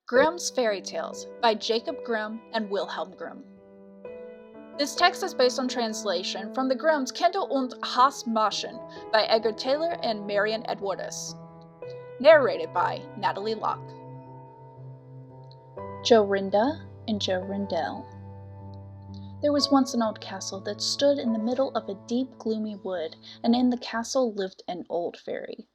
Grimm's Fairy Tales by Jacob Grimm and Wilhelm Grimm. This text is based on translation from the Grimm's Kinder- und Hausmärchen by Edgar Taylor and Marion Edwardes. Narrated by Natalie Locke. Jorinda and Jorindel. There was once an old castle that stood in the middle of a deep, gloomy wood, and in the castle lived an old fairy.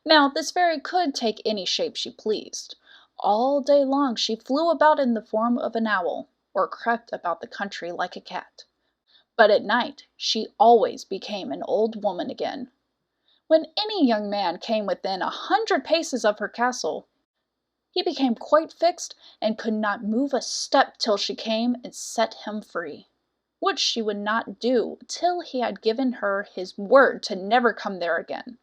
Now, this fairy could take any shape she pleased. All day long she flew about in the form of an owl, or crept about the country like a cat. But at night she always became an old woman again. When any young man came within 100 paces of her castle, he became quite fixed and could not move a step till she came and set him free, which she would not do till he had given her his word to never come there again.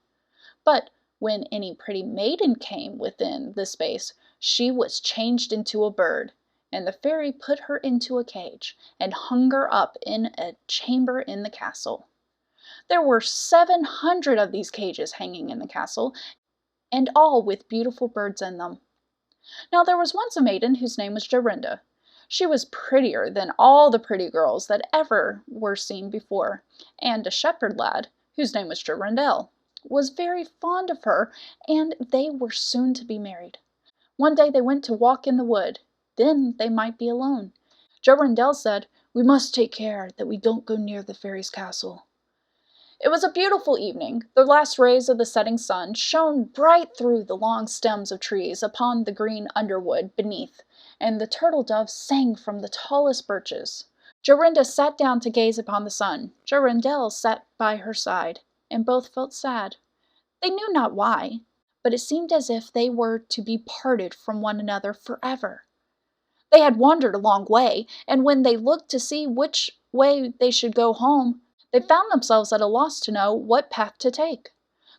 But when any pretty maiden came within the space, she was changed into a bird, and the fairy put her into a cage, and hung her up in a chamber in the castle. There were 700 of these cages hanging in the castle, and all with beautiful birds in them. Now there was once a maiden whose name was Jorinda. She was prettier than all the pretty girls that ever were seen before, and a shepherd lad, whose name was Jorindel, was very fond of her, and they were soon to be married. One day they went to walk in the wood. Then they might be alone. Jorindel said, "We must take care that we don't go near the fairy's castle." It was a beautiful evening. The last rays of the setting sun shone bright through the long stems of trees upon the green underwood beneath, and the turtle doves sang from the tallest birches. Jorinda sat down to gaze upon the sun. Jorindel sat by her side, and both felt sad. They knew not why, but it seemed as if they were to be parted from one another forever. They had wandered a long way, and when they looked to see which way they should go home, they found themselves at a loss to know what path to take.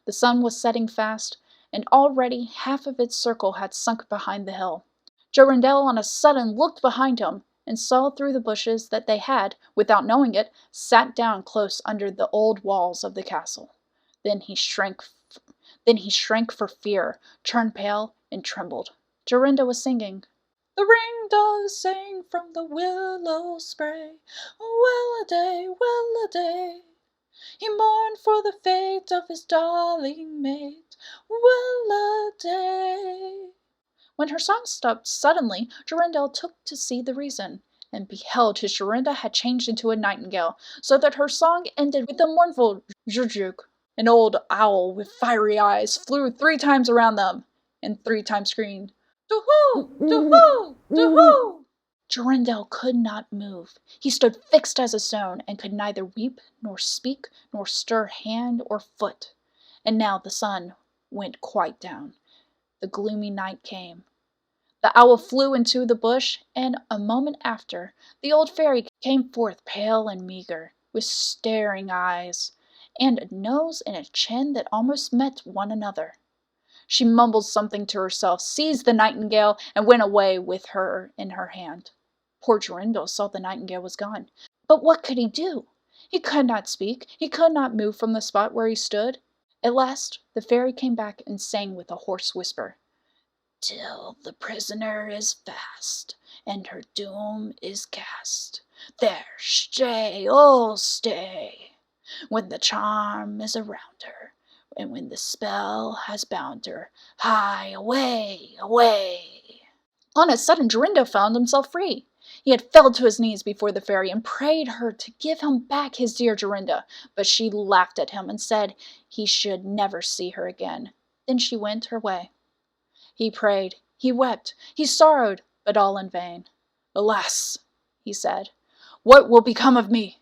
The sun was setting fast, and already half of its circle had sunk behind the hill. Jorindel on a sudden looked behind him, and saw through the bushes that they had, without knowing it, sat down close under the old walls of the castle. Then he shrank for fear, turned pale, and trembled. Jorinda was singing. The ring-doves sang from the willow spray, well-a-day, well-a-day. He mourned for the fate of his darling mate, well-a-day. When her song stopped suddenly, Jorindel took to see the reason, and beheld his Jorinda had changed into a nightingale, so that her song ended with a mournful zhuzhuk. An old owl with fiery eyes flew 3 times around them, and 3 times screamed, "To-hoo! To-hoo! To-hoo!" Jorindel could not move. He stood fixed as a stone, and could neither weep, nor speak, nor stir hand or foot. And now the sun went quite down. The gloomy night came. The owl flew into the bush, and a moment after, the old fairy came forth pale and meagre, with staring eyes, and a nose and a chin that almost met one another. She mumbled something to herself, seized the nightingale, and went away with her in her hand. Poor Jorindel saw the nightingale was gone. But what could he do? He could not speak. He could not move from the spot where he stood. At last the fairy came back and sang with a hoarse whisper, "Till the prisoner is fast, and her doom is cast. There, stay, oh stay, when the charm is around her, and when the spell has bound her, hie away, away." On a sudden Jorinda found himself free. He had fell to his knees before the fairy and prayed her to give him back his dear Jorinda, but she laughed at him and said he should never see her again. Then she went her way. He prayed, he wept, he sorrowed, but all in vain. "Alas," he said, "what will become of me?"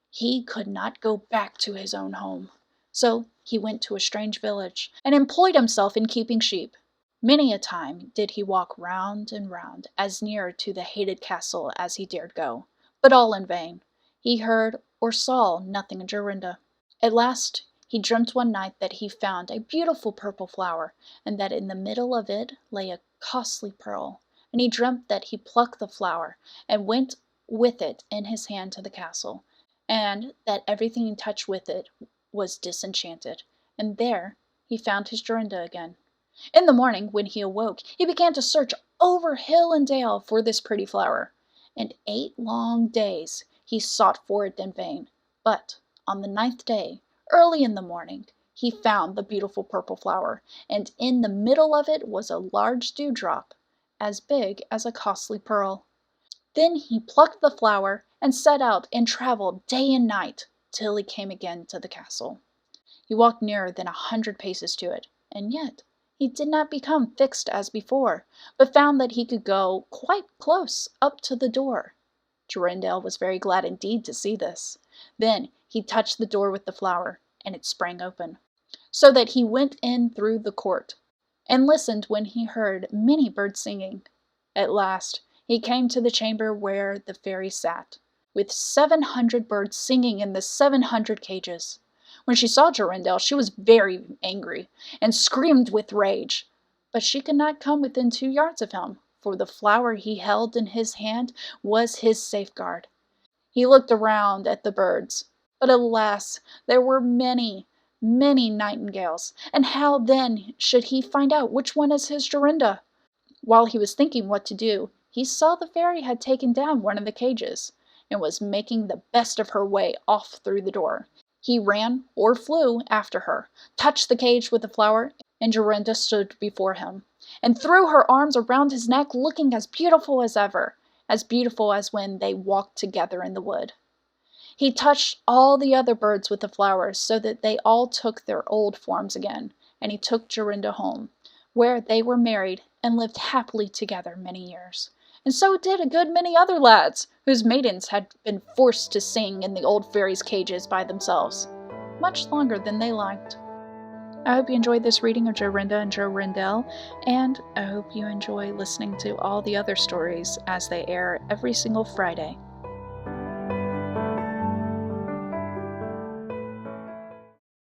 He could not go back to his own home. So he went to a strange village, and employed himself in keeping sheep. Many a time did he walk round and round, as near to the hated castle as he dared go, but all in vain. He heard or saw nothing of Jorinda. At last he dreamt one night that he found a beautiful purple flower, and that in the middle of it lay a costly pearl. And he dreamt that he plucked the flower, and went with it in his hand to the castle, and that everything he touched with it was disenchanted, and there he found his Jorinda again. In the morning, when he awoke, he began to search over hill and dale for this pretty flower, and 8 long days he sought for it in vain. But on the 9th day, early in the morning, he found the beautiful purple flower, and in the middle of it was a large dewdrop, as big as a costly pearl. Then he plucked the flower and set out and travelled day and night till he came again to the castle. He walked nearer than 100 paces to it, and yet he did not become fixed as before, but found that he could go quite close up to the door. Jorindel was very glad indeed to see this. Then he touched the door with the flower, and it sprang open, so that he went in through the court, and listened when he heard many birds singing. At last he came to the chamber where the fairy sat, with 700 birds singing in the 700 cages. When she saw Jorindel, she was very angry, and screamed with rage. But she could not come within 2 yards of him, for the flower he held in his hand was his safeguard. He looked around at the birds, but alas, there were many, many nightingales, and how then should he find out which one is his Jorinda? While he was thinking what to do, he saw the fairy had taken down one of the cages, and was making the best of her way off through the door. He ran, or flew, after her, touched the cage with the flower, and Jorinda stood before him, and threw her arms around his neck, looking as beautiful as ever, as beautiful as when they walked together in the wood. He touched all the other birds with the flowers, so that they all took their old forms again, and he took Jorinda home, where they were married and lived happily together many years. And so did a good many other lads, whose maidens had been forced to sing in the old fairies' cages by themselves, much longer than they liked. I hope you enjoyed this reading of Jorinda and Jorindel, and I hope you enjoy listening to all the other stories as they air every single Friday.